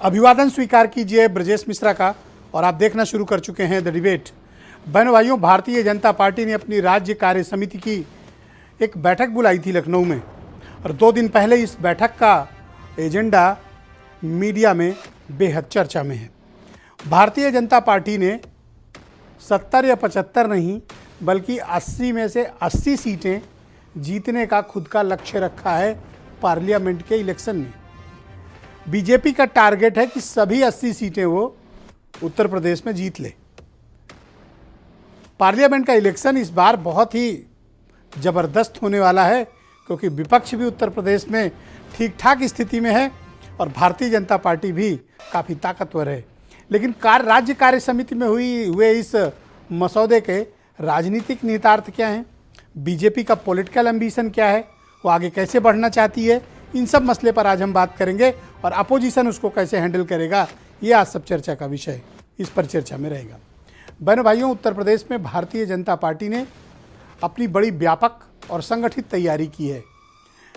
अभिवादन स्वीकार कीजिए ब्रजेश मिश्रा का। और आप देखना शुरू कर चुके हैं द डिबेट। बहनों भाइयों, भारतीय जनता पार्टी ने अपनी राज्य कार्य समिति की एक बैठक बुलाई थी लखनऊ में, और 2 दिन पहले इस बैठक का एजेंडा मीडिया में बेहद चर्चा में है। भारतीय जनता पार्टी ने 70 या 75 नहीं बल्कि 80 में से 80 सीटें जीतने का खुद का लक्ष्य रखा है पार्लियामेंट के इलेक्शन में। बीजेपी का टारगेट है कि सभी 80 सीटें वो उत्तर प्रदेश में जीत ले। पार्लियामेंट का इलेक्शन इस बार बहुत ही ज़बरदस्त होने वाला है, क्योंकि विपक्ष भी उत्तर प्रदेश में ठीक ठाक स्थिति में है और भारतीय जनता पार्टी भी काफ़ी ताकतवर है। लेकिन राज्य कार्य समिति में हुए इस मसौदे के राजनीतिक निहितार्थ क्या हैं, बीजेपी का पॉलिटिकल एम्बिशन क्या है, वो आगे कैसे बढ़ना चाहती है, इन सब मसले पर आज हम बात करेंगे और अपोजिशन उसको कैसे हैंडल करेगा, ये आज सब चर्चा का विषय इस पर चर्चा में रहेगा। बहनों भाइयों, उत्तर प्रदेश में भारतीय जनता पार्टी ने अपनी बड़ी व्यापक और संगठित तैयारी की है।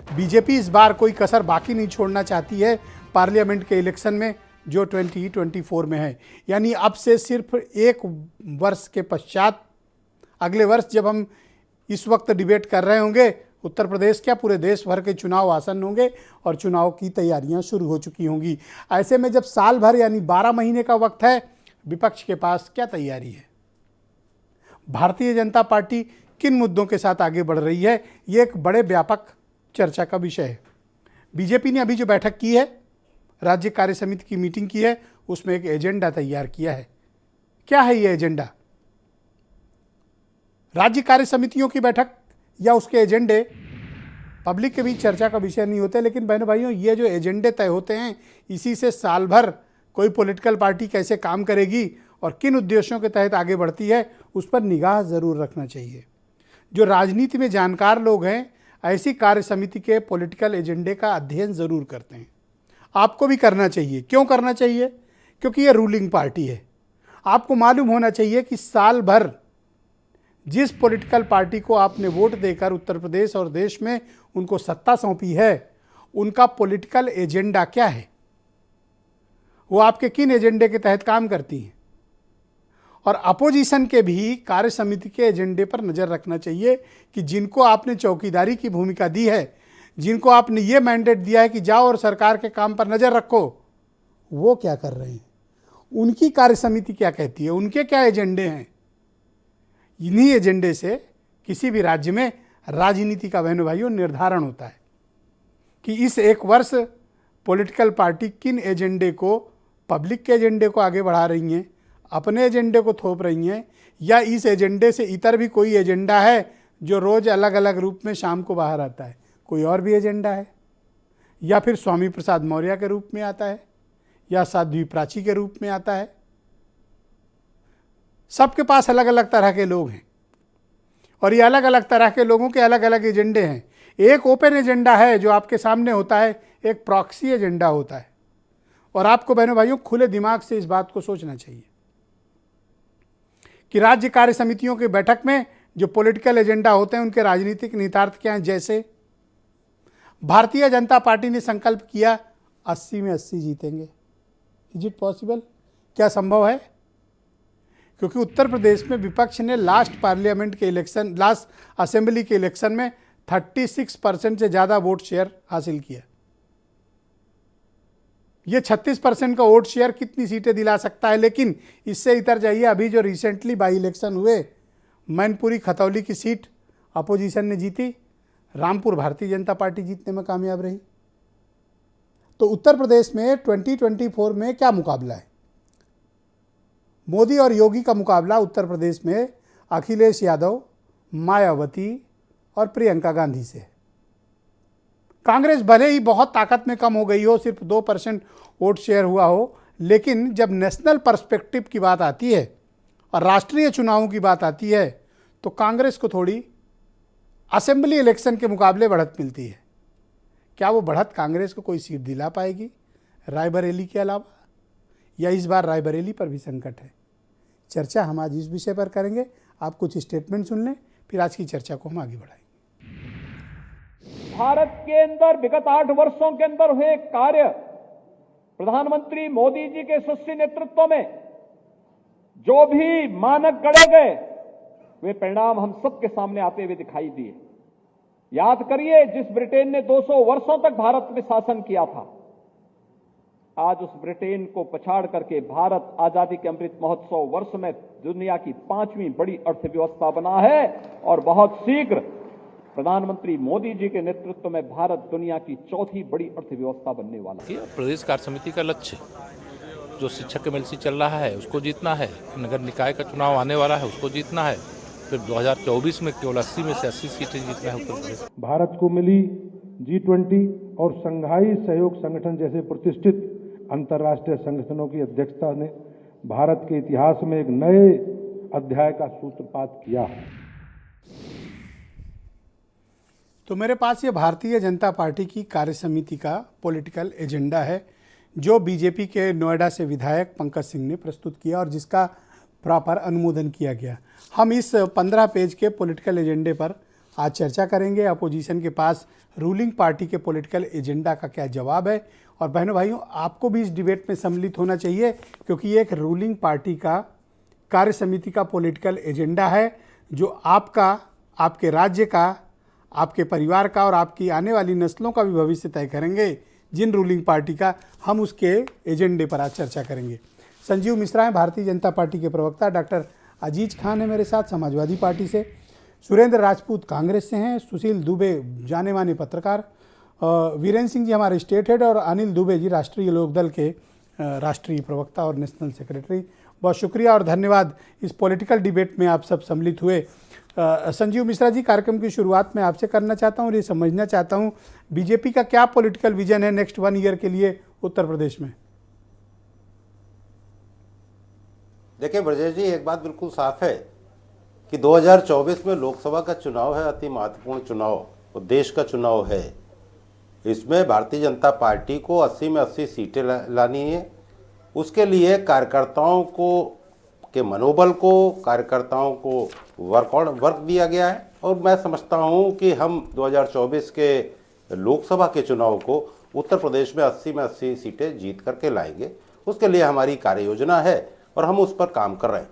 बीजेपी इस बार कोई कसर बाकी नहीं छोड़ना चाहती है पार्लियामेंट के इलेक्शन में, जो 2024 में है। यानी अब से सिर्फ 1 वर्ष के पश्चात, अगले वर्ष जब हम इस वक्त डिबेट कर रहे होंगे, उत्तर प्रदेश क्या पूरे देश भर के चुनाव आसन्न होंगे और चुनाव की तैयारियां शुरू हो चुकी होंगी। ऐसे में जब साल भर यानी 12 महीने का वक्त है, विपक्ष के पास क्या तैयारी है, भारतीय जनता पार्टी किन मुद्दों के साथ आगे बढ़ रही है, ये एक बड़े व्यापक चर्चा का विषय है। बीजेपी ने अभी जो बैठक की है, राज्य कार्य समिति की मीटिंग की है, उसमें एक एजेंडा तैयार किया है। क्या है ये एजेंडा? राज्य कार्य समितियों की बैठक या उसके एजेंडे पब्लिक के बीच चर्चा का विषय नहीं होते, लेकिन बहनों भाइयों, ये जो एजेंडे तय होते हैं, इसी से साल भर कोई पॉलिटिकल पार्टी कैसे काम करेगी और किन उद्देश्यों के तहत आगे बढ़ती है, उस पर निगाह ज़रूर रखना चाहिए। जो राजनीति में जानकार लोग हैं, ऐसी कार्य समिति के पॉलिटिकल एजेंडे का अध्ययन ज़रूर करते हैं। आपको भी करना चाहिए। क्यों करना चाहिए? क्योंकि ये रूलिंग पार्टी है। आपको मालूम होना चाहिए कि साल भर जिस पॉलिटिकल पार्टी को आपने वोट देकर उत्तर प्रदेश और देश में उनको सत्ता सौंपी है, उनका पॉलिटिकल एजेंडा क्या है, वो आपके किन एजेंडे के तहत काम करती हैं। और अपोजिशन के भी कार्य समिति के एजेंडे पर नज़र रखना चाहिए कि जिनको आपने चौकीदारी की भूमिका दी है, जिनको आपने ये मैंडेट दिया है कि जाओ और सरकार के काम पर नज़र रखो, वो क्या कर रहे हैं, उनकी कार्य समिति क्या कहती है, उनके क्या एजेंडे हैं। इन्हीं एजेंडे से किसी भी राज्य में राजनीति का बहनों भाइयों निर्धारण होता है कि इस 1 वर्ष पॉलिटिकल पार्टी किन एजेंडे को, पब्लिक के एजेंडे को आगे बढ़ा रही हैं, अपने एजेंडे को थोप रही हैं, या इस एजेंडे से इतर भी कोई एजेंडा है जो रोज़ अलग अलग रूप में शाम को बाहर आता है। कोई और भी एजेंडा है, या फिर स्वामी प्रसाद मौर्य के रूप में आता है, या साध्वी प्राची के रूप में आता है। सबके पास अलग अलग तरह के लोग हैं और ये अलग अलग तरह के लोगों के अलग अलग एजेंडे हैं। एक ओपन एजेंडा है जो आपके सामने होता है, एक प्रॉक्सी एजेंडा होता है। और आपको बहनों भाइयों खुले दिमाग से इस बात को सोचना चाहिए कि राज्य कार्य समितियों की बैठक में जो पॉलिटिकल एजेंडा होते हैं, उनके राजनीतिक निहितार्थ क्या हैं। जैसे भारतीय जनता पार्टी ने संकल्प किया 80 में 80 जीतेंगे। Is it possible? क्या संभव है? क्योंकि उत्तर प्रदेश में विपक्ष ने लास्ट असेंबली के इलेक्शन में 36% से ज़्यादा वोट शेयर हासिल किया। ये 36% का वोट शेयर कितनी सीटें दिला सकता है? लेकिन इससे इतर जाइए, अभी जो रिसेंटली बाई इलेक्शन हुए, मैनपुरी खतौली की सीट अपोजिशन ने जीती, रामपुर भारतीय जनता पार्टी जीतने में कामयाब रही। तो उत्तर प्रदेश में 2024 में क्या मुकाबला है? मोदी और योगी का मुकाबला उत्तर प्रदेश में अखिलेश यादव, मायावती और प्रियंका गांधी से। कांग्रेस भले ही बहुत ताकत में कम हो गई हो, सिर्फ 2% वोट शेयर हुआ हो, लेकिन जब नेशनल पर्सपेक्टिव की बात आती है और राष्ट्रीय चुनावों की बात आती है, तो कांग्रेस को थोड़ी असेंबली इलेक्शन के मुकाबले बढ़त मिलती है। क्या वो बढ़त कांग्रेस को कोई सीट दिला पाएगी रायबरेली के अलावा, या इस बार रायबरेली पर भी संकट है? चर्चा हम आज इस विषय पर करेंगे। आप कुछ स्टेटमेंट सुन लें, फिर आज की चर्चा को हम आगे बढ़ाएंगे। भारत के अंदर विगत 8 वर्षों के अंदर हुए कार्य प्रधानमंत्री मोदी जी के यशस्वी नेतृत्व में जो भी मानक गढ़े गए वे परिणाम हम सबके सामने आते हुए दिखाई दिए। याद करिए, जिस ब्रिटेन ने 200 वर्षों तक भारत में शासन किया था, आज उस ब्रिटेन को पछाड़ करके भारत आजादी के अमृत महोत्सव वर्ष में दुनिया की 5वीं बड़ी अर्थव्यवस्था बना है और बहुत शीघ्र प्रधानमंत्री मोदी जी के नेतृत्व में भारत दुनिया की 4थी बड़ी अर्थव्यवस्था बनने वाला है। प्रदेश कार्य समिति का लक्ष्य जो शिक्षक एमएलसी चल रहा है उसको जीतना है, नगर निकाय का चुनाव आने वाला है उसको जीतना है, फिर 2024 में केवल 80 में से 80 सीटें जीतना है उत्तर प्रदेश। भारत को मिली G20 और संघाई सहयोग संगठन जैसे प्रतिष्ठित अंतर्राष्ट्रीय संगठनों की अध्यक्षता ने भारत के इतिहास में एक नए अध्याय का सूत्रपात किया है। तो मेरे पास ये भारतीय जनता पार्टी की कार्य समिति का पॉलिटिकल एजेंडा है जो बीजेपी के नोएडा से विधायक पंकज सिंह ने प्रस्तुत किया और जिसका प्रॉपर अनुमोदन किया गया। हम इस 15 पेज के पॉलिटिकल एजेंडे पर आज चर्चा करेंगे। अपोजिशन के पास रूलिंग पार्टी के पॉलिटिकल एजेंडा का क्या जवाब है, और बहनों भाइयों आपको भी इस डिबेट में सम्मिलित होना चाहिए क्योंकि ये एक रूलिंग पार्टी का कार्य समिति का पॉलिटिकल एजेंडा है जो आपका, आपके राज्य का, आपके परिवार का और आपकी आने वाली नस्लों का भी भविष्य तय करेंगे। जिन रूलिंग पार्टी का हम उसके एजेंडे पर आज चर्चा करेंगे। संजीव मिश्रा हैं भारतीय जनता पार्टी के प्रवक्ता, डॉक्टर अजीज खान है मेरे साथ समाजवादी पार्टी से, सुरेंद्र राजपूत कांग्रेस से हैं, सुशील दुबे जाने माने पत्रकार, वीरेंद्र सिंह जी हमारे स्टेट हेड और अनिल दुबे जी राष्ट्रीय लोकदल के राष्ट्रीय प्रवक्ता और नेशनल सेक्रेटरी। बहुत शुक्रिया और धन्यवाद इस पॉलिटिकल डिबेट में आप सब सम्मिलित हुए। संजीव मिश्रा जी, कार्यक्रम की शुरुआत में आपसे करना चाहता हूँ और ये समझना चाहता हूँ बीजेपी का क्या पॉलिटिकल विजन है नेक्स्ट 1 ईयर के लिए उत्तर प्रदेश में। देखिए ब्रजेश जी, एक बात बिल्कुल साफ है कि 2024 में लोकसभा का चुनाव है, अति महत्वपूर्ण चुनाव और देश का चुनाव है। इसमें भारतीय जनता पार्टी को 80 में 80 सीटें लानी है। उसके लिए कार्यकर्ताओं को के मनोबल को, कार्यकर्ताओं को वर्क दिया गया है और मैं समझता हूं कि हम 2024 के लोकसभा के चुनाव को उत्तर प्रदेश में 80 में 80 सीटें जीत करके लाएंगे। उसके लिए हमारी कार्य योजना है और हम उस पर काम कर रहे हैं।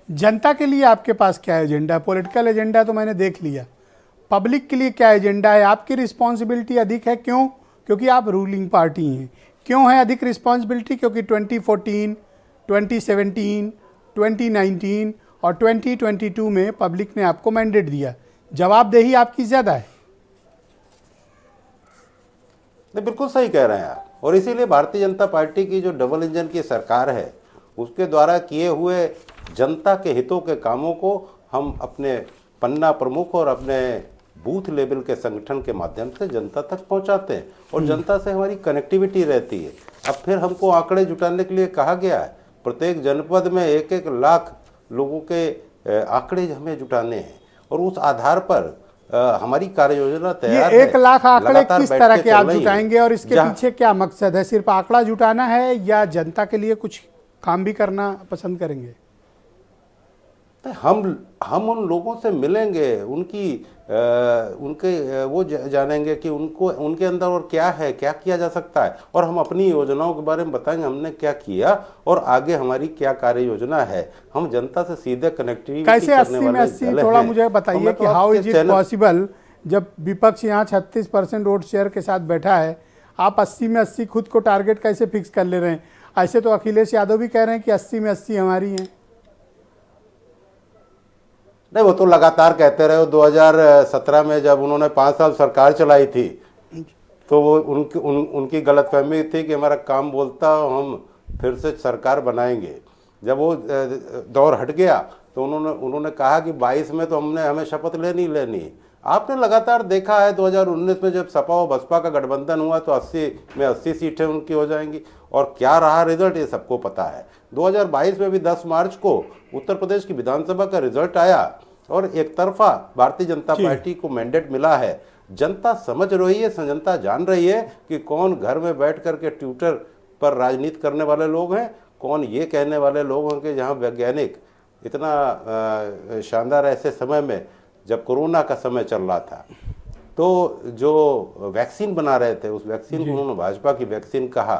जनता के लिए आपके पास क्या एजेंडा है? पॉलिटिकल एजेंडा तो मैंने देख लिया, पब्लिक के लिए क्या एजेंडा है? आपकी रिस्पॉन्सिबिलिटी अधिक है, क्यों? क्योंकि आप रूलिंग पार्टी हैं। क्यों है अधिक रिस्पॉन्सिबिलिटी? क्योंकि 2014, 2017, 2019 और 2022 में पब्लिक ने आपको मैंडेट दिया, जवाबदेही आपकी ज़्यादा है। नहीं, बिल्कुल सही कह रहे हैं आप, और इसीलिए भारतीय जनता पार्टी की जो डबल इंजन की सरकार है उसके द्वारा किए हुए जनता के हितों के कामों को हम अपने पन्ना प्रमुख और अपने बूथ लेवल के संगठन के माध्यम से जनता तक पहुंचाते हैं और जनता से हमारी कनेक्टिविटी रहती है। अब फिर हमको आंकड़े जुटाने के लिए कहा गया है, प्रत्येक जनपद में 1-1 लाख लोगों के आंकड़े हमें जुटाने हैं और उस आधार पर हमारी कार्य योजना तैयार है। 1 लाख आंकड़े किस तरह के आप जुटाएंगे और इसके पीछे क्या मकसद है? सिर्फ आंकड़ा जुटाना है या जनता के लिए कुछ काम भी करना पसंद करेंगे? हम उन लोगों से मिलेंगे, उनके वो जानेंगे कि उनके अंदर और क्या है, क्या किया जा सकता है, और हम अपनी योजनाओं के बारे में बताएंगे हमने क्या किया और आगे हमारी क्या कार्य योजना है। हम जनता से सीधे कनेक्टिविटी कैसे 80 में 80? थोड़ा मुझे बताइए कि हाउ इज इट पॉसिबल, जब विपक्ष यहाँ 36% वोट शेयर के साथ बैठा है, आप 80 में 80 खुद को टारगेट कैसे फिक्स कर ले रहे हैं? ऐसे तो अखिलेश यादव भी कह रहे हैं कि 80 में 80 हमारी हैं। नहीं, वो तो लगातार कहते रहे। 2017 में जब उन्होंने 5 साल सरकार चलाई थी तो वो उनकी गलतफहमी थी कि हमारा काम बोलता, हम फिर से सरकार बनाएंगे। जब वो दौर हट गया तो उन्होंने कहा कि 22 में तो हमें शपथ लेनी। आपने लगातार देखा है 2019 में जब सपा और बसपा का गठबंधन हुआ तो 80 में 80 सीटें उनकी हो जाएंगी और क्या रहा रिजल्ट ये सबको पता है। 2022 में भी 10 मार्च को उत्तर प्रदेश की विधानसभा का रिजल्ट आया और एक तरफा भारतीय जनता पार्टी को मैंडेट मिला है। जनता समझ रही है, जनता जान रही है कि कौन घर में बैठ करके ट्विटर पर राजनीति करने वाले लोग हैं, कौन ये कहने वाले लोग हैं कि जहाँ वैज्ञानिक इतना शानदार ऐसे समय में जब कोरोना का समय चल रहा था तो जो वैक्सीन बना रहे थे उस वैक्सीन को उन्होंने भाजपा की वैक्सीन कहा।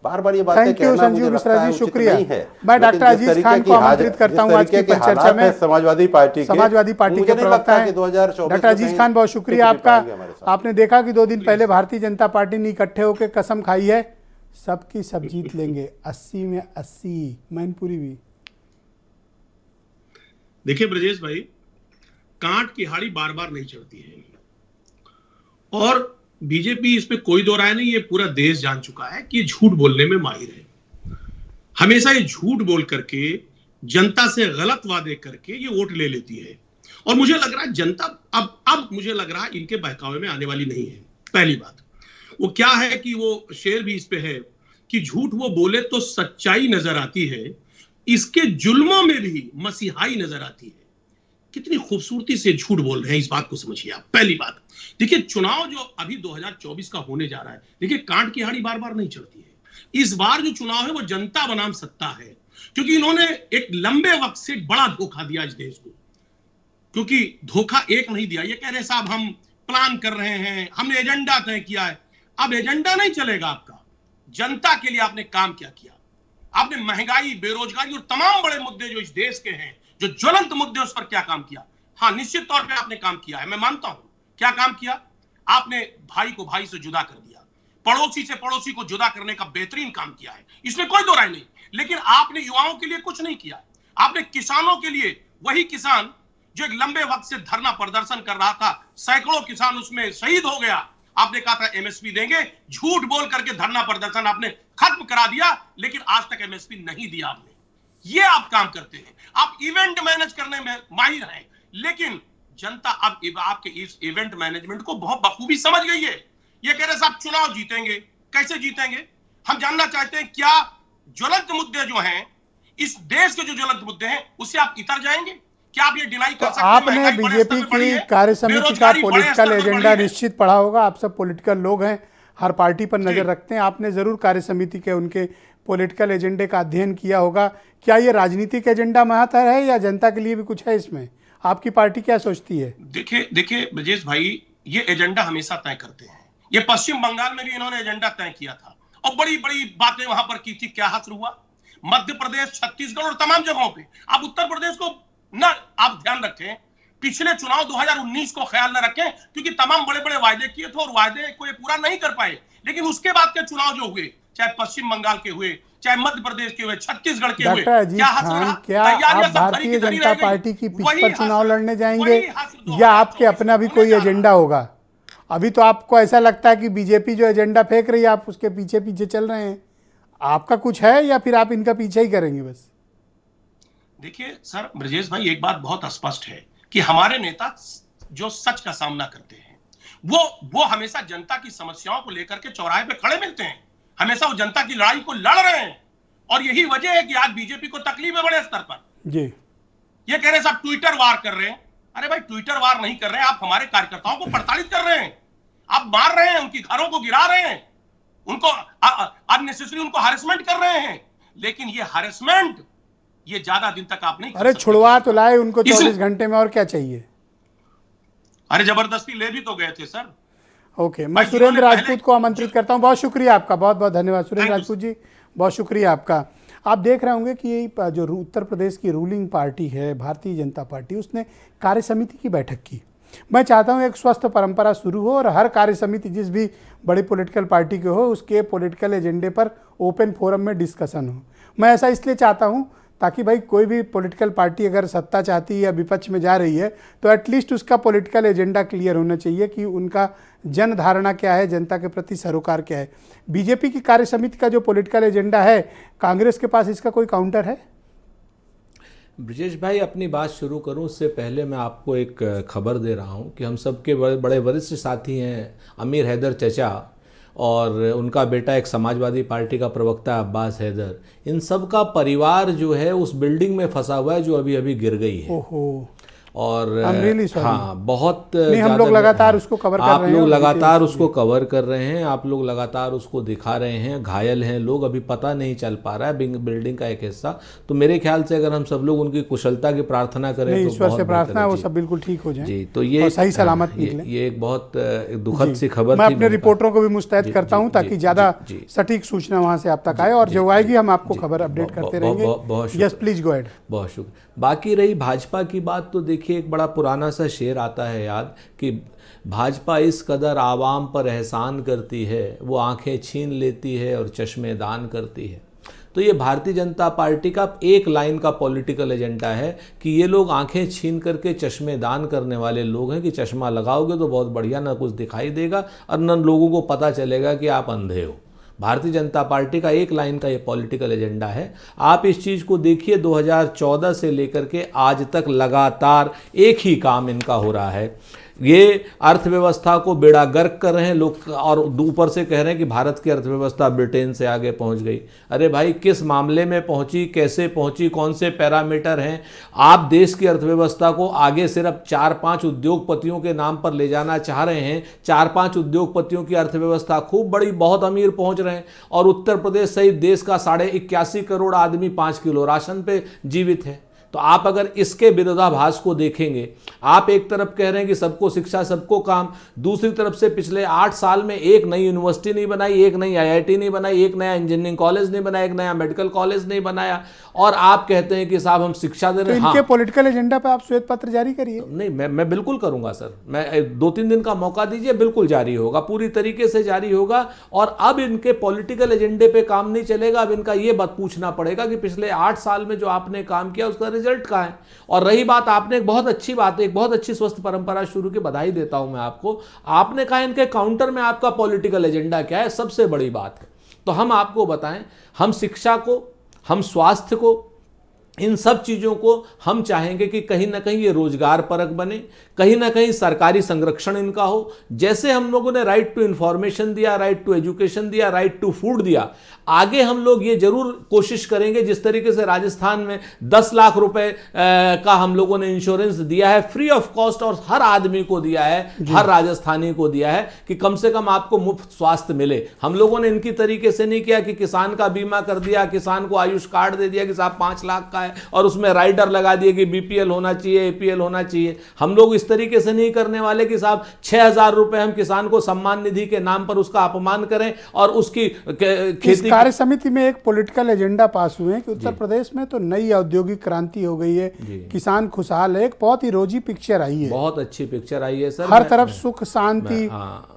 बार बार ये बातें थैंक यू कहना संजीव मुझे मिश्रा लगता है जी, उचित शुक्रिया। नहीं है। मैं लेकिन डॉक्टर जिस अजीज तरीके खान की को आमंत्रित करता हूं जिस आज की तरीके के परिचर्चा हालात में। हैं समाजवादी पार्टी के, समाजवादी पार्टी मुझे के नहीं प्रवक्ता लगता हैं कि 2024 डॉक्टर में अजीज कहीं खान, बहुत शुक्रिया टिक भी आपका। पाएंगे हमारे साथ। आपने देखा कि 2 दिन पहले भारतीय जनता पार्टी ने इकट्ठे होकर कसम खाई है, सबकी सब जीत लेंगे, 80 में 80, मैनपुरी भी। देखिए ब्रजेश भाई, कांट की हाड़ी बार बार नहीं चढ़ती है, और बीजेपी इस पे कोई दो राय नहीं, ये पूरा देश जान चुका है कि झूठ बोलने में माहिर है। हमेशा ये झूठ बोल करके, जनता से गलत वादे करके ये वोट ले लेती है, और मुझे लग रहा है जनता अब मुझे लग रहा है इनके बहकावे में आने वाली नहीं है। पहली बात वो क्या है कि वो शेर भी इस पे है कि झूठ वो बोले तो सच्चाई नजर आती है, इसके जुल्मों में भी मसीहाई नजर आती है। कितनी खूबसूरती से झूठ बोल रहे हैं, इस बात को समझिए आप। पहली बात देखिए, चुनाव जो अभी 2024 का होने जा रहा है, देखिए कांट की हाड़ी बार बार नहीं चढ़ती है। इस बार जो चुनाव है वो जनता बनाम सत्ता है, क्योंकि इन्होंने एक लंबे वक्त से बड़ा धोखा दिया इस देश को। क्योंकि धोखा एक नहीं दिया, ये कह रहे साहब हम प्लान कर रहे हैं, हमने एजेंडा तय किया है। अब एजेंडा नहीं चलेगा आपका, जनता के लिए आपने काम क्या किया। आपने महंगाई, बेरोजगारी और तमाम बड़े मुद्दे जो इस देश के हैं, जो ज्वलंत मुद्दे, उस पर क्या काम किया। हाँ, निश्चित तौर पे आपने काम किया है, मैं मानता हूं। क्या काम किया? आपने भाई को भाई से जुदा कर दिया, पड़ोसी से पड़ोसी को जुदा करने का बेहतरीन काम किया है, इसमें कोई दो राय नहीं। लेकिन आपने युवाओं के लिए कुछ नहीं किया। आपने किसानों के लिए, वही किसान जो एक लंबे वक्त से धरना प्रदर्शन कर रहा था, सैकड़ों किसान उसमें शहीद हो गया, आपने कहा था एमएसपी देंगे, झूठ बोल करके धरना प्रदर्शन आपने खत्म करा दिया, लेकिन आज तक एमएसपी नहीं दिया आपने। ये आप काम करते हैं, आप इवेंट मैनेज करने में माहिर हैं, लेकिन जनता अब आपके इस इवेंट मैनेजमेंट को बहुत बखूबी समझ गई है। ये कह रहे साहब चुनाव जीतेंगे, कैसे जीतेंगे? हम जानना चाहते हैं क्या ज्वलंत मुद्दे जो हैं, इस देश के जो ज्वलंत मुद्दे हैं, उससे आप इतर जाएंगे? क्या आप ये डिनाई कर सकते हैं? आपने बीजेपी की कार्य समिति का पॉलिटिकल एजेंडा निश्चित पढ़ा होगा, आप सब पॉलिटिकल लोग हैं, हर पार्टी पर नजर रखते हैं, आपने जरूर कार्य समिति के उनके पॉलिटिकल एजेंडे का अध्ययन किया होगा। क्या ये राजनीतिक एजेंडा महत्व है या जनता के लिए भी कुछ है इसमें? आपकी पार्टी क्या सोचती है? देखिए ब्रजेश भाई, ये एजेंडा हमेशा तय करते हैं। ये पश्चिम बंगाल में भी इन्होंने एजेंडा तय किया था और बड़ी बड़ी बातें वहां पर की थी। क्या हासिल हुआ? मध्य प्रदेश, छत्तीसगढ़ और तमाम जगहों पे। अब उत्तर प्रदेश को ना आप ध्यान रखें, पिछले चुनाव 2019 को ख्याल न रखें, क्योंकि तमाम बड़े बड़े वायदे किए थे और वायदे को ये पूरा नहीं कर पाए। लेकिन उसके बाद के चुनाव जो हुए, चाहे पश्चिम बंगाल के हुए, चाहे मध्य प्रदेश के हुए, छत्तीसगढ़ के हुए, डॉक्टर अजीज खान, क्या आप भारतीय जनता पार्टी की पिच पर चुनाव लड़ने जाएंगे या आपके अपना भी कोई एजेंडा होगा? अभी तो आपको ऐसा लगता है कि बीजेपी जो एजेंडा फेंक रही है आप उसके पीछे पीछे चल रहे हैं, आपका कुछ है या फिर आप इनका पीछे ही करेंगे बस? देखिए सर ब्रजेश भाई, एक बात बहुत स्पष्ट है कि हमारे नेता जो सच का सामना करते हैं, वो हमेशा जनता की समस्याओं को लेकर के चौराहे पे खड़े मिलते हैं, हमेशा वो जनता की लड़ाई को लड़ रहे हैं। और यही वजह है कि आज बीजेपी को तकलीफ है बड़े स्तर पर। जी, ये कह रहे साहब ट्विटर वार कर रहे हैं। अरे भाई, ट्विटर वार नहीं कर रहे हैं आप, हमारे कार्यकर्ताओं को प्रताड़ित कर रहे हैं, आप मार रहे हैं, उनकी घरों को गिरा रहे हैं, उनको अननेसेसरी उनको हैरेसमेंट कर रहे हैं। लेकिन ये हैरेसमेंट ये ज्यादा दिन तक आप नहीं कर सकते। अरे छुड़वा तो लाए उनको 24 घंटे में, और क्या चाहिए? अरे जबरदस्ती ले भी तो गए थे सर। ओके, मैं सुरेंद्र राजपूत को आमंत्रित करता हूं। बहुत शुक्रिया आपका, बहुत बहुत धन्यवाद सुरेंद्र राजपूत जी, बहुत शुक्रिया आपका। आप देख रहे होंगे कि जो उत्तर प्रदेश की रूलिंग पार्टी है भारतीय जनता पार्टी, उसने कार्य समिति की बैठक की। मैं चाहता हूं एक स्वस्थ परंपरा शुरू हो और हर कार्य समिति जिस भी बड़ी पॉलिटिकल पार्टी के हो उसके पॉलिटिकल एजेंडे पर ओपन फोरम में डिस्कशन हो। मैं ऐसा इसलिए चाहता हूं ताकि भाई कोई भी पॉलिटिकल पार्टी अगर सत्ता चाहती है या विपक्ष में जा रही है तो एटलीस्ट उसका पॉलिटिकल एजेंडा क्लियर होना चाहिए कि उनका जन धारणा क्या है, जनता के प्रति सरोकार क्या है। बीजेपी की कार्य समिति का जो पॉलिटिकल एजेंडा है, कांग्रेस के पास इसका कोई काउंटर है? ब्रजेश भाई, अपनी बात शुरू करूं उससे पहले मैं आपको एक खबर दे रहा हूं कि हम सबके बड़े वरिष्ठ साथी हैं अमीर हैदर चचा और उनका बेटा एक समाजवादी पार्टी का प्रवक्ता अब्बास हैदर, इन सब का परिवार जो है उस बिल्डिंग में फंसा हुआ है जो अभी अभी गिर गई है। ओहो। और I'm really sorry. हाँ बहुत नहीं, हम ज़्यादा लोग लगातार उसको कवर कर आप रहे हैं लोग और लगातार details उसको कवर कर रहे हैं, आप लोग लगातार उसको दिखा रहे हैं, घायल हैं लोग, अभी पता नहीं चल पा रहा है बिल्डिंग का एक हिस्सा। तो मेरे ख्याल से अगर हम सब लोग उनकी कुशलता की प्रार्थना करें नहीं, तो ईश्वर बहुत से प्रार्थना है वो जी। सब बिल्कुल ठीक हो जाए जी, तो ये और सही सलामत हाँ, निकले। ये एक बहुत दुखद जी। सी खबर मैं थी। अपने मैंने कहा- रिपोर्टरों को भी मुस्तैद जी, करता जी, हूं ताकि जी, ज़्यादा जी, जी। सटीक सूचना वहां से आप तक आए और जो आएगी हम आपको खबर अपडेट करते रहेंगे। बहुत यस प्लीज गो अहेड। बहुत शुक्रिया। बाकी रही भाजपा की बात, तो देखिए एक बड़ा पुराना सा शेर आता है याद कि भाजपा इस कदर आवाम पर एहसान करती है, वो आंखें छीन लेती है और चश्मे दान करती है। तो ये भारतीय जनता पार्टी का एक लाइन का पॉलिटिकल एजेंडा है कि ये लोग आंखें छीन करके चश्मे दान करने वाले लोग हैं कि चश्मा लगाओगे तो बहुत बढ़िया, ना कुछ दिखाई देगा और न लोगों को पता चलेगा कि आप अंधे हो। भारतीय जनता पार्टी का एक लाइन का ये पॉलिटिकल एजेंडा है। आप इस चीज़ को देखिए, 2014 से लेकर के आज तक लगातार एक ही काम इनका हो रहा है। ये अर्थव्यवस्था को बेड़ा गर्क कर रहे हैं लोग और ऊपर से कह रहे हैं कि भारत की अर्थव्यवस्था ब्रिटेन से आगे पहुंच गई। अरे भाई, किस मामले में पहुंची, कैसे पहुंची, कौन से पैरामीटर हैं? आप देश की अर्थव्यवस्था को आगे सिर्फ 4-5 उद्योगपतियों के नाम पर ले जाना चाह रहे हैं। 4-5 उद्योगपतियों की अर्थव्यवस्था खूब बड़ी, बहुत अमीर पहुंच रहे हैं और उत्तर प्रदेश सहित देश का 81.5 करोड़ आदमी 5 किलो राशन पे जीवित है। तो आप अगर इसके विरोधाभास को देखेंगे, आप एक तरफ कह रहे हैं कि सबको शिक्षा सबको काम, दूसरी तरफ से पिछले 8 साल में एक नई यूनिवर्सिटी नहीं बनाई, एक नई IIT नहीं बनाई, एक नया इंजीनियरिंग कॉलेज नहीं बनाया, एक नया मेडिकल कॉलेज नहीं बनाया और आप कहते हैं कि साहब हम शिक्षा दे तो रहे हैं। इनके पॉलिटिकल एजेंडा पे आप श्वेत पत्र जारी करिए। नहीं, मैं बिल्कुल करूंगा सर, मैं 2-3 दिन का मौका दीजिए, बिल्कुल जारी होगा, पूरी तरीके से जारी होगा। और अब इनके पॉलिटिकल एजेंडे पे काम नहीं चलेगा, अब इनका ये बात पूछना पड़ेगा कि पिछले 8 साल में जो आपने काम किया उसका रिजल्ट कहाँ है। और रही बात, आपने एक बहुत अच्छी बात, एक बहुत अच्छी स्वस्थ परंपरा शुरू की, बधाई देता हूं मैं आपको। आपने कहा इनके काउंटर में आपका पॉलिटिकल एजेंडा क्या है, सबसे बड़ी बात है। तो हम आपको बताएं, हम शिक्षा को, हम स्वास्थ्य को, इन सब चीज़ों को हम चाहेंगे कि कहीं ना कहीं ये रोजगार परक बने, कहीं ना कहीं सरकारी संरक्षण इनका हो। जैसे हम लोगों ने राइट टू इंफॉर्मेशन दिया, राइट टू एजुकेशन दिया, राइट टू फूड दिया, आगे हम लोग ये जरूर कोशिश करेंगे, जिस तरीके से राजस्थान में 10 लाख रुपए का हम लोगों ने इंश्योरेंस दिया है फ्री ऑफ कॉस्ट और हर आदमी को दिया है, हर राजस्थानी को दिया है कि कम से कम आपको मुफ्त स्वास्थ्य मिले। हम लोगों ने इनकी तरीके से नहीं किया कि किसान का बीमा कर दिया, किसान को आयुष कार्ड दे दिया कि साहब 5 लाख का है और उसमें राइडर लगा दिए कि BPL होना चाहिए, APL होना चाहिए। हम लोग इस तरीके से नहीं करने वाले कि साहब 6,000 रुपए हम किसान को सम्मान निधि के नाम पर उसका अपमान करें और उसकी खेती। कार्य समिति में एक पॉलिटिकल एजेंडा पास हुए हैं कि उत्तर प्रदेश में तो नई औद्योगिक क्रांति हो गई है, किसान खुशहाल है, एक बहुत ही रोजी पिक्चर आई है, बहुत अच्छी पिक्चर आई है सर। हर तरफ सुख शांति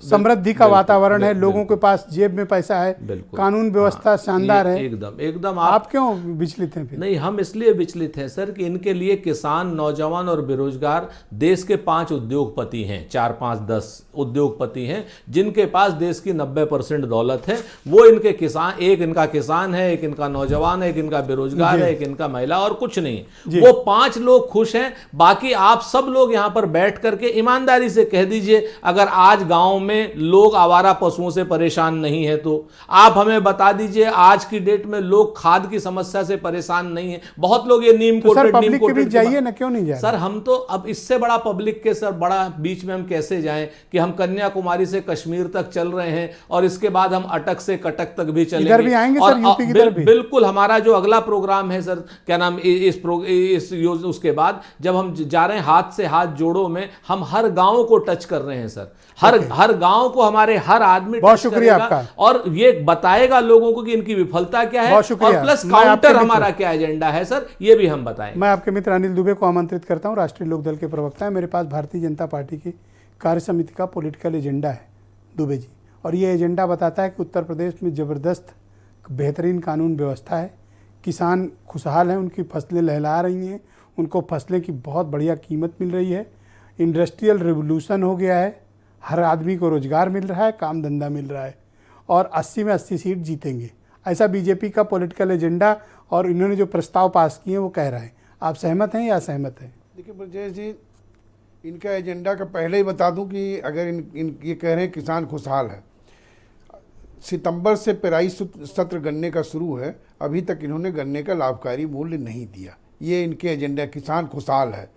समृद्धि का वातावरण है, लोगों के पास जेब में पैसा है, कानून व्यवस्था शानदार है। एकदम आप क्यों विचलित हैं फिर? नहीं, हम इसलिए विचलित हैं सर कि इनके लिए किसान, नौजवान और बेरोजगार देश के 5 उद्योगपति हैं, 4-5-10 उद्योगपति हैं जिनके पास देश की 90% दौलत है। वो इनके किसान, एक इनका किसान है, एक इनका नौजवान है, एक इनका बेरोजगार है, एक इनका महिला, और कुछ नहीं। वो 5 लोग खुश हैं। बाकी आप सब लोग यहां पर बैठ करके ईमानदारी से कह दीजिए, अगर आज गांव में लोग आवारा पशुओं से परेशान नहीं है तो आप हमें बता दीजिए आज की डेट में लोग खाद की समस्या से परेशान नहीं है। बहुत लोग ये नीम तो कोटेड, सर पब्लिक के बीच जाइए ना, क्यों नहीं जाए? सर हम तो अब इससे बड़ा पब्लिक के सर बड़ा बीच में हम कैसे जाएं कि हम कन्याकुमारी से कश्मीर तक चल रहे हैं और इसके बाद हम अटक से कटक तक भी चलेंगे। इधर भी आएंगे और सर, यूपी की तरफ भी। बिल्कुल, हमारा जो अगला प्रोग्राम है सर, क्या नाम, इस योजना, उसके बाद जब हम जा रहे हैं हाथ से हाथ जोड़ो में, हम हर गांव को टच कर रहे हैं सर। हर गांव को हमारे हर आदमी बहुत शुक्रिया आपका, और ये बताएगा लोगों को कि इनकी विफलता क्या है, बहुत शुक्रिया। और प्लस काउंटर हमारा क्या एजेंडा है सर, ये भी हम बताएंगे। मैं आपके मित्र अनिल दुबे को आमंत्रित करता हूं, राष्ट्रीय लोकदल के प्रवक्ता है। मेरे पास भारतीय जनता पार्टी की कार्य समिति का पॉलिटिकल एजेंडा है दुबे जी, और ये एजेंडा बताता है कि उत्तर प्रदेश में ज़बरदस्त बेहतरीन कानून व्यवस्था है, किसान खुशहाल हैं, उनकी फसलें लहला रही हैं, उनको फसलें की बहुत बढ़िया कीमत मिल रही है, इंडस्ट्रियल रिवोल्यूशन हो गया है, हर आदमी को रोजगार मिल रहा है, काम धंधा मिल रहा है, और 80 में 80 सीट जीतेंगे, ऐसा बीजेपी का पॉलिटिकल एजेंडा और इन्होंने जो प्रस्ताव पास किए वो कह रहे हैं। आप सहमत हैं या असहमत हैं? देखिए ब्रजेश जी, इनका एजेंडा का पहले ही बता दूं कि अगर इन ये कह रहे हैं किसान खुशहाल है, सितंबर से पेराई सत्र गन्ने का शुरू है, अभी तक इन्होंने गन्ने का लाभकारी मूल्य नहीं दिया। ये इनके एजेंडा, किसान खुशहाल है।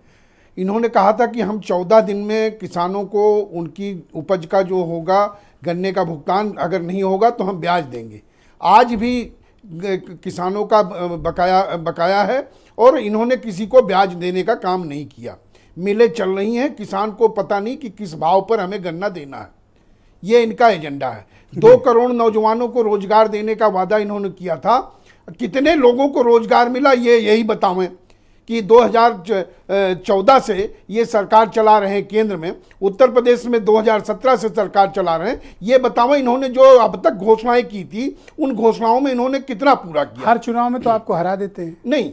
इन्होंने कहा था कि हम 14 दिन में किसानों को उनकी उपज का जो होगा गन्ने का भुगतान अगर नहीं होगा तो हम ब्याज देंगे। आज भी किसानों का बकाया है और इन्होंने किसी को ब्याज देने का काम नहीं किया। मिलें चल रही हैं, किसान को पता नहीं कि किस भाव पर हमें गन्ना देना है। ये इनका एजेंडा है। 2 करोड़ नौजवानों को रोजगार देने का वादा इन्होंने किया था। कितने लोगों को रोजगार मिला ये यही बतावें कि 2014 से ये सरकार चला रहे हैं केंद्र में, उत्तर प्रदेश में 2017 से सरकार चला रहे हैं। ये बतावें इन्होंने जो अब तक घोषणाएं की थी उन घोषणाओं में इन्होंने कितना पूरा किया। हर चुनाव में तो आपको हरा देते हैं। नहीं,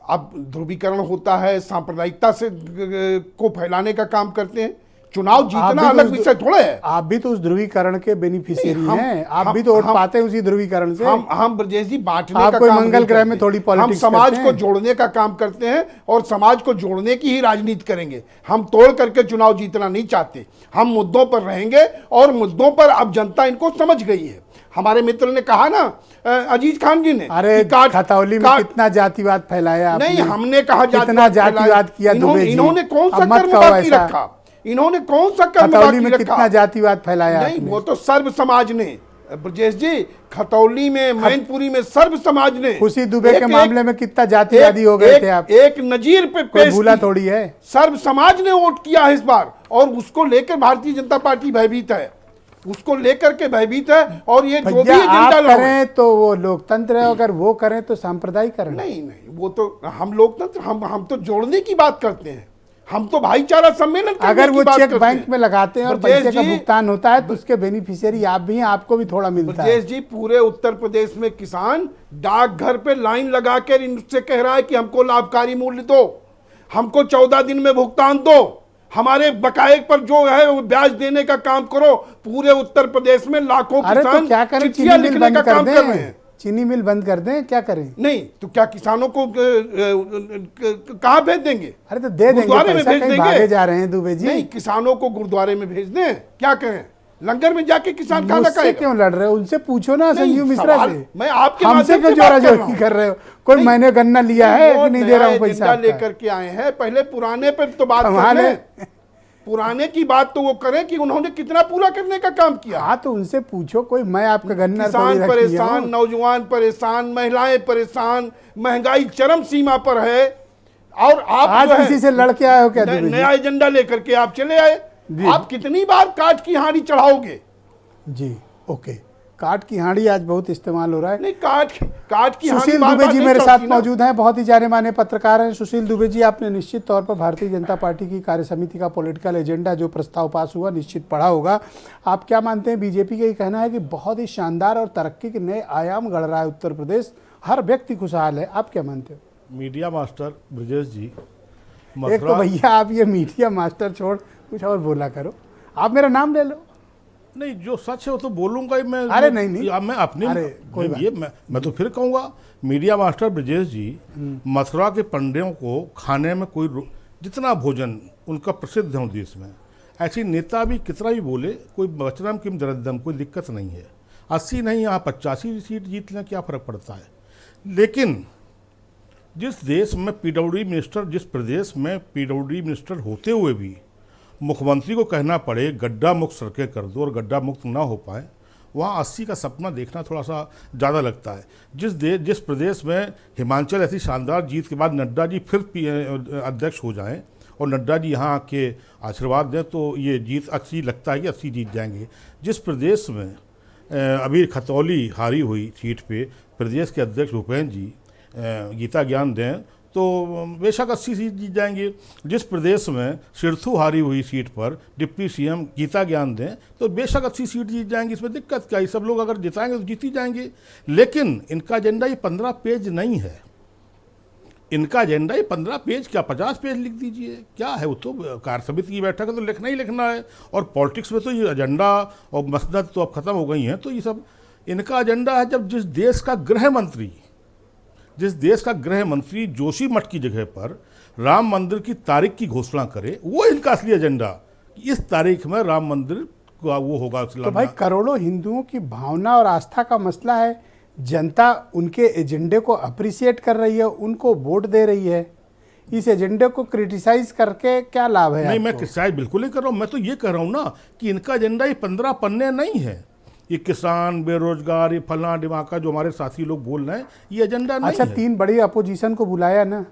अब ध्रुवीकरण होता है, सांप्रदायिकता से को फैलाने का काम करते हैं। चुनाव जीतना अलग विषय थोड़ा है। आप भी तो उस ध्रुवीकरण के बेनिफिशियरी हैं। आप भी तो वोट पाते हैं उसी ध्रुवीकरण से। हम ब्रजेश जी बांटने आप का कोई काम मंगल ग्रह में थोड़ी पॉलिटिक्स हम समाज करते को हैं। जोड़ने का काम करते हैं और समाज को जोड़ने की ही राजनीति करेंगे। हम तोड़ करके चुनाव जीतना नहीं चाहते। हम मुद्दों पर रहेंगे और मुद्दों पर अब जनता इनको समझ गई है। हमारे मित्र ने कहा ना, अजीज खान जी ने, अरे खतौली में कितना जातिवाद फैलाया आपने। नहीं, हमने कहा कितना जातिवाद किया दुबे जी। इन्होंने कौन सा अब मत कर्म कहो बाकी ऐसा। रखा? इन्होंने कौन सा कर्म खतौली बाकी में रखा? कितना जातिवाद फैलाया नहीं, आपने। वो तो सर्व समाज ने, ब्रजेश जी, खतौली में, मैनपुरी में सर्व समाज ने। खुशी दुबे के मामले में कितना जातिवादी हो गए थे आप। एक नजीर पे पेश भूला की। थोड़ी है। सर्व समाज ने वोट किया है इस बार और उसको लेकर भारतीय जनता पार्टी भयभीत है। उसको लेकर के भयभीत है और ये जो भी आप एजेंडा करें तो वो लोकतंत्र है, अगर वो करें तो सांप्रदायिकरण। नहीं, वो तो हम लोकतंत्र, हम तो जोड़ने की बात करते हैं। हम तो भाईचारा सम्मेलन करने अगर वो की बात चेक करते बैंक हैं। में लगाते हैं और ब्रजेश पैसे का जी, भुगतान होता है तो उसके बेनिफिशियरी आप भी हैं, आपको भी थोड़ा मिलता है। ब्रजेश जी, पूरे उत्तर प्रदेश में किसान डाकघर पे लाइन लगाकर इनसे कह रहा है कि हमको लाभकारी मूल्य दो, हमको 14 दिन में भुगतान दो, हमारे बकाये पर जो है वो ब्याज देने का काम करो। पूरे उत्तर प्रदेश में लाखों अरे तो किसान क्या करें, चिट्ठियां चीनी मिल लिखने बंद का कर काम कर रहे दें। हैं। चीनी मिल बंद कर दें, क्या करें? नहीं तो क्या किसानों को कहाँ भेज देंगे? अरे तो दे देंगे गुरुद्वारे में पैसा, भेज कहीं देंगे। भागे जा रहे हैं दुबे जी। नहीं, किसानों को गुरुद्वारे में भेज दें, क्या करें? लंगर में जाके किसान खाना मुझसे खाएगा। क्यों लड़ रहे हो? उनसे पूछो ना, नहीं, संजीव मिश्रा सवाल से। मैं आपके हमसे माध्यम क्यों से बात कर रहा जोराजोरी हूं। कर रहे हो? कोई नहीं, मैंने गन्ना लिया है कि नहीं दे रहा हूँ नया पैसा एजेंडा आपका? लेकर के आए हैं। पहले पुराने पे तो बात कमाल कर है। लें। पुराने की बात तो वो करें कि उन्होंने कितना पूरा करने का काम किया। हाँ तो उनसे पूछो, कोई मैं आपका गन्ना किसान थोड़ी रख लिया परेशान, हूं। नौजवान परेशान, महिलाएं परेशान, महंगाई चरम सीमा पर है और आप आज जो है, किसी से लड़के आए हो क्या दुबे जी? नया एजेंडा लेकर के आप चले आए। आप कितनी बार काट की हांडी चढ़ाओगे? जी ओके, काट की हांडी आज बहुत इस्तेमाल हो रहा है। नहीं, काट की हांडी सुशील बार दुबे बार जी नहीं मेरे साथ चढ़ती ना। मौजूद हैं, बहुत ही जाने माने पत्रकार हैं। सुशील दुबे जी, आपने निश्चित तौर पर भारतीय जनता पार्टी की कार्यसमिति का पॉलिटिकल एजेंडा जो प्रस्ताव पास हुआ निश्चित पढ़ा होगा। आप क्या मानते हैं? बीजेपी का ये कहना है कि बहुत ही शानदार और तरक्की के नए आयाम गढ़ रहा है उत्तर प्रदेश, हर व्यक्ति खुशहाल है। आप क्या मानते हो? मीडिया मास्टर ब्रजेश जी, एक तो भैया आप ये मीडिया मास्टर छोड़ कुछ और बोला करो, आप मेरा नाम ले लो। नहीं, जो सच है वो तो बोलूंगा ही मैं। अरे नहीं। मैं अपने अरे कोई बात ये मैं तो फिर कहूँगा, मीडिया मास्टर ब्रजेश जी मथुरा के पंडियों को खाने में जितना भोजन उनका प्रसिद्ध है देश में, ऐसी नेता भी कितना भी बोले, कोई बचनम किम दरदम, कोई दिक्कत नहीं है। 80 नहीं, यहाँ 85 सीट जीत लें, क्या फ़र्क पड़ता है। लेकिन जिस देश में पीडब्ल्यूडी मिनिस्टर, जिस प्रदेश में पीडब्ल्यूडी मिनिस्टर होते हुए भी मुख्यमंत्री को कहना पड़े गड्ढा मुक्त सड़कें कर दो और गड्ढा मुक्त ना हो पाए, वहाँ 80 का सपना देखना थोड़ा सा ज़्यादा लगता है। जिस प्रदेश में हिमाचल ऐसी शानदार जीत के बाद नड्डा जी फिर अध्यक्ष हो जाएं और नड्डा जी यहाँ आके आशीर्वाद दें तो ये जीत 80 लगता है कि 80 जीत जाएंगे। जिस प्रदेश में अभी खतौली हारी हुई सीट पे प्रदेश के अध्यक्ष भूपेंद्र जी गीता ज्ञान दें तो बेशक 80 सीट जीत जाएंगे। जिस प्रदेश में सिरथू हारी हुई सीट पर डिप्टी सीएम गीता ज्ञान दें तो बेशक 80 सीट जीत जाएंगे। इसमें दिक्कत क्या है? सब लोग अगर जिताएंगे तो जीत ही जाएंगे। लेकिन इनका एजेंडा ये 15 पेज नहीं है। इनका एजेंडा ये 15 पेज क्या 50 पेज लिख दीजिए, क्या है? वो तो कार्यसमिति की बैठक है तो लिखना ही लिखना है। और पॉलिटिक्स में तो ये एजेंडा और मसनद तो अब ख़त्म हो गई हैं। तो ये सब इनका एजेंडा है। जब जिस देश का गृह मंत्री जोशी मठ की जगह पर राम मंदिर की तारीख की घोषणा करे, वो इनका असली एजेंडा, इस तारीख में राम मंदिर का वो होगा। तो भाई करोड़ों हिंदुओं की भावना और आस्था का मसला है, जनता उनके एजेंडे को अप्रिशिएट कर रही है, उनको वोट दे रही है। इस एजेंडे को क्रिटिसाइज करके क्या लाभ है? नहीं, मैं आपको? क्रिटिसाइज बिल्कुल नहीं कर रहा हूँ। मैं तो ये कह रहा हूँ ना कि इनका एजेंडा ये 15 पन्ने नहीं है। ये किसान, बेरोजगार, ये फलना डिमाका जो हमारे साथी लोग बोल रहे हैं, ये एजेंडा नहीं अच्छा, है। 3 बड़ी अपोजिशन को बुलाया ना,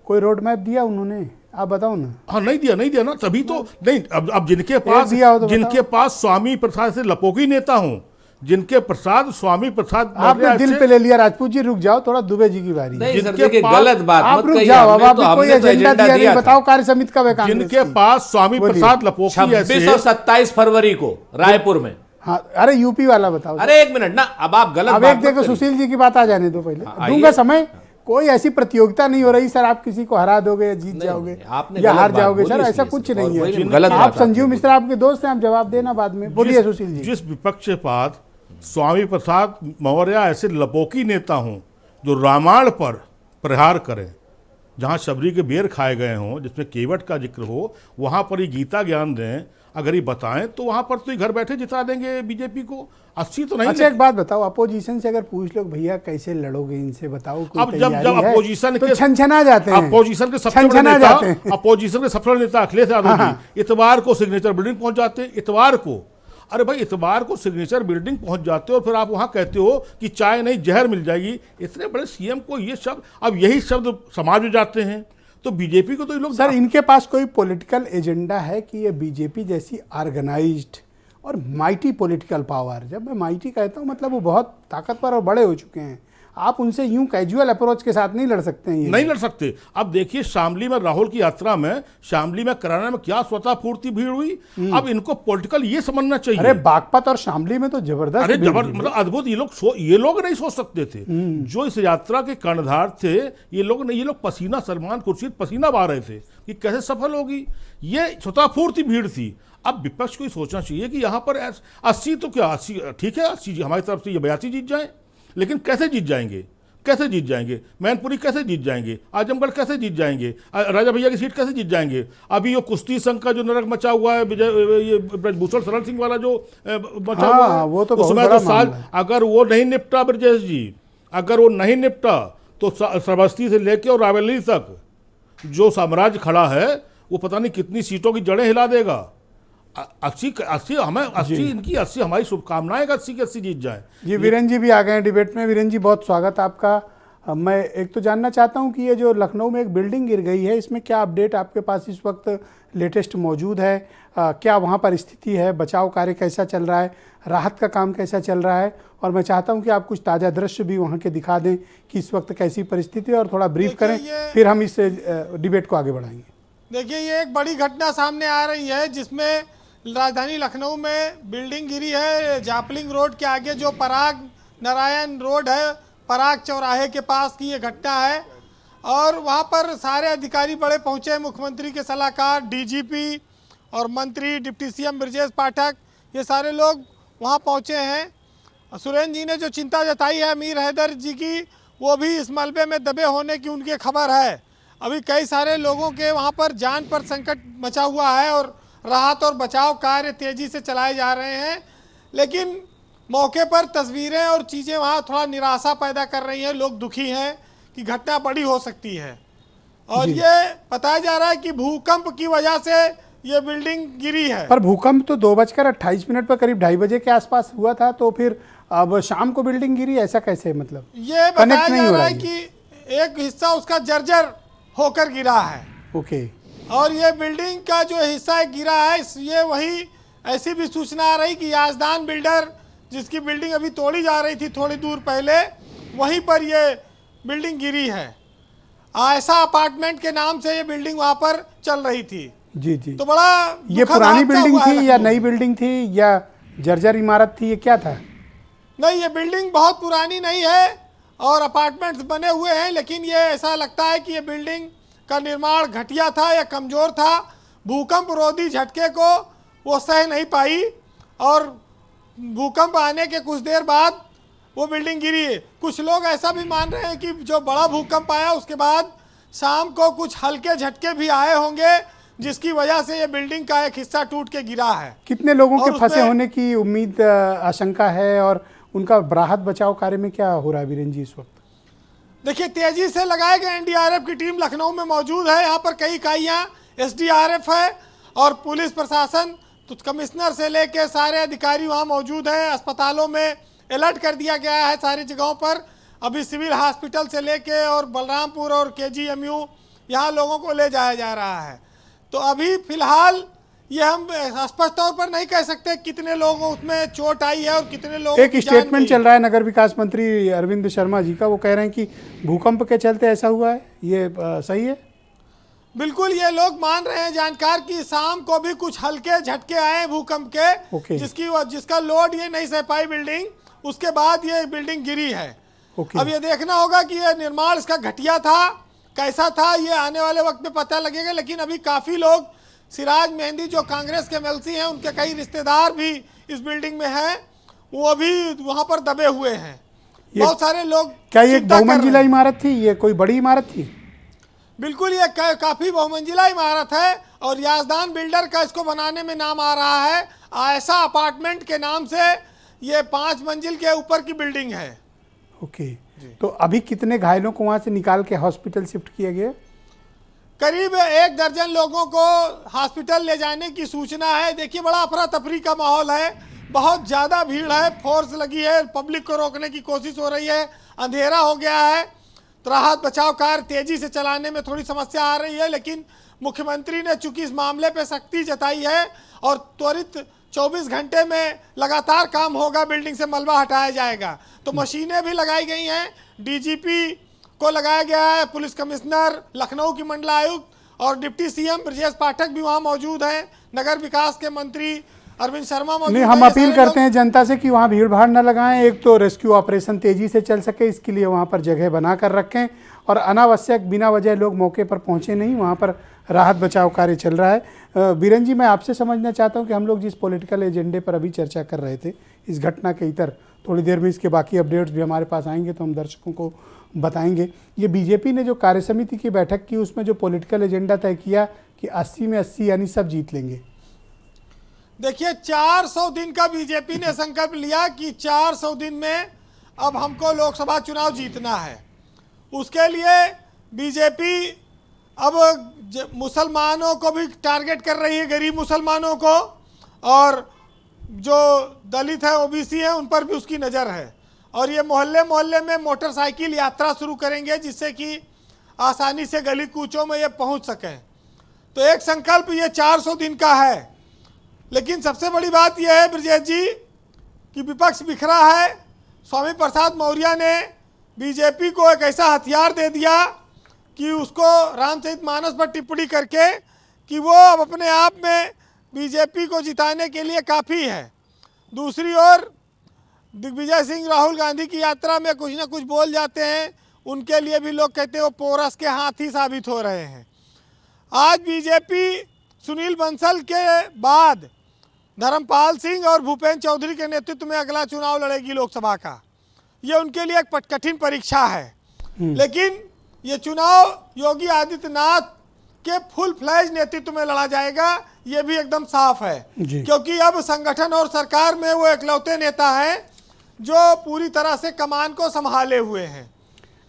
कोई रोड मैप दिया उन्होंने? आप बताओ ना। हाँ, नहीं दिया ना, तभी तो नहीं। अब जिनके दिया हो तो जिनके पास स्वामी प्रसाद से लपोकी नेता हूँ, जिनके प्रसाद स्वामी प्रसाद आपने दिल पे ले लिया। राजपूत जी रुक जाओ, थोड़ा दुबे जी की बारी। नहीं सर, जिनके देखिए पास- गलत बात आप मत रुक कहिए। जाओ, अब हमने आपने तो कोई हमने तो एजेंडा दिया नहीं, था। बताओ कार्य समिति कब है कांग्रेस जिनके की? पास स्वामी बोलिए। प्रसाद लपोकी 26 और 27 फरवरी को रायपुर में। हाँ, अरे यूपी वाला बताओ। अरे एक मिनट ना, अब आप गलत अब बात एक मत देखो, करिए। सुशील जी की बात आ जाने दो पहले। आइए। दूंगा समय। कोई ऐसी प्रतियोगिता नहीं हो रही सर, आप किसी को हरा दोगे या जीत जाओगे आपने या गलत हार बात जाओगे बोली सर, ऐसा इसलिए कुछ सर। नहीं और वही है। गलत आप बात संजीव आपने मिश्रा आपके दोस्त हैं, आप जवाब देना बाद में। बोलिए सुशील जी। जिस विपक्ष के पास स्वामी प्रसाद मौर्य ऐसे लपोकी नेता हूं जो रामायण पर प्रहार करें, जहां शबरी के बेर खाए गए हों, जिसमें केवट का जिक्र हो, वहां पर ये गीता ज्ञान दें, अगर ये बताएं तो वहां पर तो ये घर बैठे जिता देंगे बीजेपी को। 80 तो नहीं। अच्छा, एक बात बताओ, अपोजिशन से अगर पूछ लो भैया कैसे लड़ोगे इनसे, बताओ कोई अब जब तैयारी है? अपोजिशन तो के छनछना जाते हैं। अपोजिशन के सबसे बड़े छनछना नेता, जाते हैं। अपोजिशन के सबसे बड़े नेता अखिलेश यादव जी इतवार को सिग्नेचर बिल्डिंग पहुंच जाते हैं। इतवार को, अरे भाई इतवार को सिग्नेचर बिल्डिंग पहुंच जाते हो और फिर आप वहां कहते हो कि चाय नहीं जहर मिल जाएगी। इतने बड़े सीएम को ये शब्द, अब यही शब्द समाज में जाते हैं तो बीजेपी को तो ये लोग सर इनके पास कोई पॉलिटिकल एजेंडा है कि ये बीजेपी जैसी ऑर्गेनाइज्ड और माइटी पॉलिटिकल पावर, जब मैं माइटी कहता हूँ मतलब वो बहुत ताकतवर और बड़े हो चुके हैं, आप उनसे यूं कैजुअल अप्रोच के साथ नहीं लड़ सकते हैं। नहीं लड़ सकते। अब देखिए शामली में राहुल की यात्रा में, शामली में कराना में क्या स्वतः पूर्ति भीड़ हुई। अब इनको पॉलिटिकल ये समझना चाहिए। अरे बागपत और शामली में तो जबरदस्त अरे भीड़ थी। मतलब अद्भुत। ये लोग नहीं सोच सकते थे। जो इस यात्रा के कर्णधार थे ये लोग पसीना, सलमान खुर्शीद पसीना बहा रहे थे कि कैसे सफल होगी। ये स्वतः पूर्ति भीड़ थी। अब विपक्ष को सोचना चाहिए कि यहाँ पर 80 तो क्या 80 ठीक है, 80 हमारी तरफ से ये 82 जीत जाए, लेकिन कैसे जीत जाएंगे? कैसे जीत जाएंगे? मैनपुरी कैसे जीत जाएंगे? आजमगढ़ कैसे जीत जाएंगे? राजा भैया की सीट कैसे जीत जाएंगे? अभी ये कुश्ती संघ का जो नरक मचा हुआ है, ये ब्रजभूषण शरण सिंह वाला जो मचा हुआ है, वो तो बहुत उसमें बड़ा तो मामला है। अगर वो नहीं निपटा ब्रजेश जी, अगर वो नहीं निपटा तो श्रावस्ती से लेके और रायबरेली तक जो साम्राज्य खड़ा है वो पता नहीं कितनी सीटों की जड़ें हिला देगा। 80 इनकी 80 हमारी शुभकामनाएं 80 की 80 जीत जाए। जी वीरेंद्र जी भी आ गए हैं डिबेट में। वीरेंद्र जी बहुत स्वागत आपका। मैं एक तो जानना चाहता हूं कि ये जो लखनऊ में एक बिल्डिंग गिर गई है, इसमें क्या अपडेट आपके पास इस वक्त लेटेस्ट मौजूद है? क्या वहां पर स्थिति है? बचाव कार्य कैसा चल रहा है? राहत का काम कैसा चल रहा है? और मैं चाहता हूं कि आप कुछ ताज़ा दृश्य भी वहां के दिखा दें कि इस वक्त कैसी परिस्थिति है, और थोड़ा ब्रीफ करें, फिर हम इस डिबेट को आगे बढ़ाएंगे। देखिए, ये एक बड़ी घटना सामने आ रही है जिसमें राजधानी लखनऊ में बिल्डिंग गिरी है। जापलिंग रोड के आगे जो पराग नारायण रोड है, पराग चौराहे के पास की ये घटना है। और वहाँ पर सारे अधिकारी बड़े पहुँचे, मुख्यमंत्री के सलाहकार, डीजीपी और मंत्री, डिप्टी सीएम ब्रजेश पाठक, ये सारे लोग वहाँ पहुँचे हैं। सुरेंद्र जी ने जो चिंता जताई है अमीर हैदर जी की, वो भी इस मलबे में दबे होने की उनकी खबर है। अभी कई सारे लोगों के वहाँ पर जान पर संकट मचा हुआ है और राहत और बचाव कार्य तेज़ी से चलाए जा रहे हैं। लेकिन मौके पर तस्वीरें और चीज़ें वहाँ थोड़ा निराशा पैदा कर रही हैं। लोग दुखी हैं कि घटना बड़ी हो सकती है। और ये बताया जा रहा है कि भूकंप की वजह से ये बिल्डिंग गिरी है। पर भूकंप तो 2:28 पर करीब 2:30 बजे के आसपास हुआ था, तो फिर अब शाम को बिल्डिंग गिरी, ऐसा कैसे? मतलब ये बताया जा रहा है कि एक हिस्सा उसका जर्जर होकर गिरा है। ओके। और ये बिल्डिंग का जो हिस्सा गिरा है, ये वही ऐसी भी सूचना आ रही कि याजदान बिल्डर, जिसकी बिल्डिंग अभी तोड़ी जा रही थी थोड़ी दूर पहले, वहीं पर ये बिल्डिंग गिरी है। आयशा अपार्टमेंट के नाम से ये बिल्डिंग वहाँ पर चल रही थी। जी जी। तो बड़ा ये पुरानी बिल्डिंग थी या नई बिल्डिंग थी या जर्जर इमारत थी, ये क्या था? नहीं, ये बिल्डिंग बहुत पुरानी नहीं है और अपार्टमेंट्स बने हुए हैं, लेकिन ये ऐसा लगता है कि ये बिल्डिंग का निर्माण घटिया था या कमज़ोर था। भूकंप रोधी झटके को वो सह नहीं पाई और भूकंप आने के कुछ देर बाद वो बिल्डिंग गिरी है। कुछ लोग ऐसा भी मान रहे हैं कि जो बड़ा भूकंप आया उसके बाद शाम को कुछ हल्के झटके भी आए होंगे, जिसकी वजह से ये बिल्डिंग का एक हिस्सा टूट के गिरा है। कितने लोगों के फंसे होने की उम्मीद, आशंका है, और उनका राहत बचाव कार्य में क्या हो रहा है वीरेंद्र जी इस वक्त? देखिए, तेजी से लगाए गए एनडीआरएफ की टीम लखनऊ में मौजूद है। यहाँ पर कई इकाइयाँ एसडीआरएफ है और पुलिस प्रशासन, तो कमिश्नर से लेके सारे अधिकारी वहाँ मौजूद हैं। अस्पतालों में अलर्ट कर दिया गया है सारी जगहों पर। अभी सिविल हॉस्पिटल से लेके और बलरामपुर और केजीएमयू यहाँ लोगों को ले जाया जा रहा है। तो अभी फिलहाल ये हम स्पष्ट तौर पर नहीं कह सकते कितने लोगों उसमें चोट आई है और कितने लोगों एक स्टेटमेंट चल रहा है नगर विकास मंत्री अरविंद शर्मा जी का, वो कह रहे हैं कि भूकंप के चलते ऐसा हुआ है। ये सही है? बिल्कुल, ये लोग मान रहे हैं जानकार कि शाम को भी कुछ हल्के झटके आए भूकंप के, जिसका लोड ये नहीं सह पाई बिल्डिंग, उसके बाद ये बिल्डिंग गिरी है। अब ये देखना होगा कि ये निर्माण इसका घटिया था कैसा था, ये आने वाले वक्त में पता लगेगा। लेकिन अभी काफ़ी लोग, सिराज मेहंदी जो कांग्रेस के एमएलसी हैं, उनके कई रिश्तेदार भी इस बिल्डिंग में हैं, वो अभी वहाँ पर दबे हुए हैं। बहुत सारे लोग। क्या ये एक बहुमंजिला इमारत थी? ये कोई बड़ी इमारत थी? बिल्कुल, ये काफ़ी बहुमंजिला इमारत है और याजदान बिल्डर का इसको बनाने में नाम आ रहा है। आयशा अपार्टमेंट के नाम से ये 5 मंजिल के ऊपर की बिल्डिंग है। ओके, तो अभी कितने घायलों को वहाँ से निकाल के हॉस्पिटल शिफ्ट किया गया? करीब 1 दर्जन लोगों को हॉस्पिटल ले जाने की सूचना है। देखिए, बड़ा अफरा तफरी का माहौल है, बहुत ज़्यादा भीड़ है, फोर्स लगी है, पब्लिक को रोकने की कोशिश हो रही है, अंधेरा हो गया है, तो राहत बचाव कार्य तेज़ी से चलाने में थोड़ी समस्या आ रही है। लेकिन मुख्यमंत्री ने चूंकि इस मामले पर सख्ती जताई है और त्वरित 24 घंटे में लगातार काम होगा, बिल्डिंग से मलबा हटाया जाएगा। तो मशीनें भी लगाई गई हैं, डीजीपी को लगाया गया है, पुलिस कमिश्नर, लखनऊ की मंडलायुक्त और डिप्टी सीएम ब्रजेश पाठक भी वहां मौजूद हैं, नगर विकास के मंत्री अरविंद शर्मा मौजूद हैं। हम अपील करते हैं जनता से कि वहां भीड़ भाड़ न लगाएं। एक तो रेस्क्यू ऑपरेशन तेजी से चल सके, इसके लिए वहां पर जगह बना कर रखें और अनावश्यक बिना वजह लोग मौके पर पहुंचे नहीं। वहां पर राहत बचाव कार्य चल रहा है। बीरन जी, मैं आपसे समझना चाहता हूं कि हम लोग जिस पॉलिटिकल एजेंडे पर अभी चर्चा कर रहे थे इस घटना के इतर, थोड़ी देर में इसके बाकी अपडेट्स भी हमारे पास आएंगे तो हम दर्शकों को बताएंगे। ये बीजेपी ने जो कार्यसमिति की बैठक की, उसमें जो पॉलिटिकल एजेंडा तय किया कि 80 में 80 यानी सब जीत लेंगे। देखिए, 400 दिन का बीजेपी ने संकल्प लिया कि 400 दिन में अब हमको लोकसभा चुनाव जीतना है। उसके लिए बीजेपी अब मुसलमानों को भी टारगेट कर रही है, गरीब मुसलमानों को, और जो दलित है, ओबीसी है, उन पर भी उसकी नज़र है। और ये मोहल्ले मोहल्ले में मोटरसाइकिल यात्रा शुरू करेंगे जिससे कि आसानी से गली कूचों में ये पहुंच सकें। तो एक संकल्प ये 400 दिन का है। लेकिन सबसे बड़ी बात यह है ब्रजेश जी कि विपक्ष बिखरा है। स्वामी प्रसाद मौर्य ने बीजेपी को एक ऐसा हथियार दे दिया कि उसको रामचरितमानस पर टिप्पणी करके कि वो अब अपने आप में बीजेपी को जिताने के लिए काफ़ी है। दूसरी ओर दिग्विजय सिंह राहुल गांधी की यात्रा में कुछ ना कुछ बोल जाते हैं, उनके लिए भी लोग कहते हैं वो पोरस के हाथी साबित हो रहे हैं। आज बीजेपी सुनील बंसल के बाद धर्मपाल सिंह और भूपेंद्र चौधरी के नेतृत्व में अगला चुनाव लड़ेगी लोकसभा का। ये उनके लिए एक कठिन परीक्षा है। लेकिन ये चुनाव योगी आदित्यनाथ के फुल फ्लैज नेतृत्व में लड़ा जाएगा, ये भी एकदम साफ है। क्योंकि अब संगठन और सरकार में वो इकलौते नेता हैं जो पूरी तरह से कमान को संभाले हुए हैं।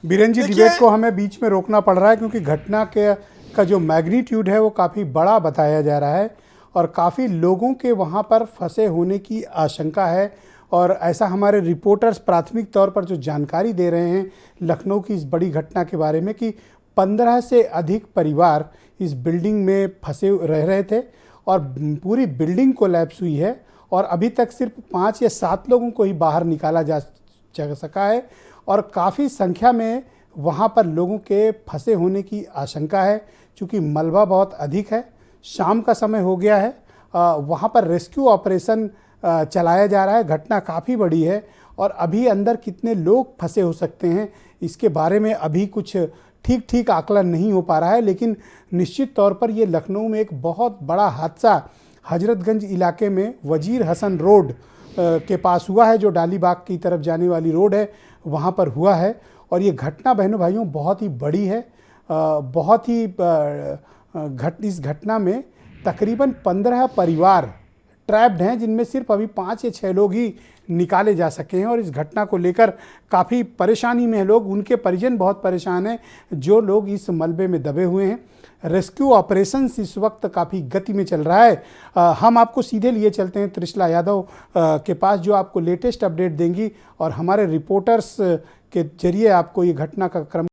बीरन जी, डिबेट को हमें बीच में रोकना पड़ रहा है क्योंकि घटना का जो मैग्नीट्यूड है वो काफ़ी बड़ा बताया जा रहा है और काफ़ी लोगों के वहाँ पर फंसे होने की आशंका है। और ऐसा हमारे रिपोर्टर्स प्राथमिक तौर पर जो जानकारी दे रहे हैं लखनऊ की इस बड़ी घटना के बारे में कि 15 से अधिक परिवार इस बिल्डिंग में फंसे रह रहे थे और पूरी बिल्डिंग कोलैप्स हुई है और अभी तक सिर्फ 5 या 7 लोगों को ही बाहर निकाला जा सका है और काफ़ी संख्या में वहाँ पर लोगों के फंसे होने की आशंका है। चूँकि मलबा बहुत अधिक है, शाम का समय हो गया है, वहाँ पर रेस्क्यू ऑपरेशन चलाया जा रहा है। घटना काफ़ी बड़ी है और अभी अंदर कितने लोग फंसे हो सकते हैं इसके बारे में अभी कुछ ठीक आकलन नहीं हो पा रहा है। लेकिन निश्चित तौर पर ये लखनऊ में एक बहुत बड़ा हादसा हजरतगंज इलाके में वजीर हसन रोड के पास हुआ है, जो डालीबाग की तरफ जाने वाली रोड है, वहाँ पर हुआ है। और ये घटना बहनों भाइयों बहुत ही बड़ी है। इस घटना में तकरीबन 15 परिवार ट्रैप्ड हैं, जिनमें सिर्फ अभी 5 या 6 लोग ही निकाले जा सके हैं। और इस घटना को लेकर काफ़ी परेशानी में हैं लोग, उनके परिजन बहुत परेशान हैं जो लोग इस मलबे में दबे हुए हैं। रेस्क्यू ऑपरेशंस इस वक्त काफ़ी गति में चल रहा है। हम आपको सीधे लिए चलते हैं त्रिशला यादव के पास, जो आपको लेटेस्ट अपडेट देंगी और हमारे रिपोर्टर्स के जरिए आपको ये घटना का क्रम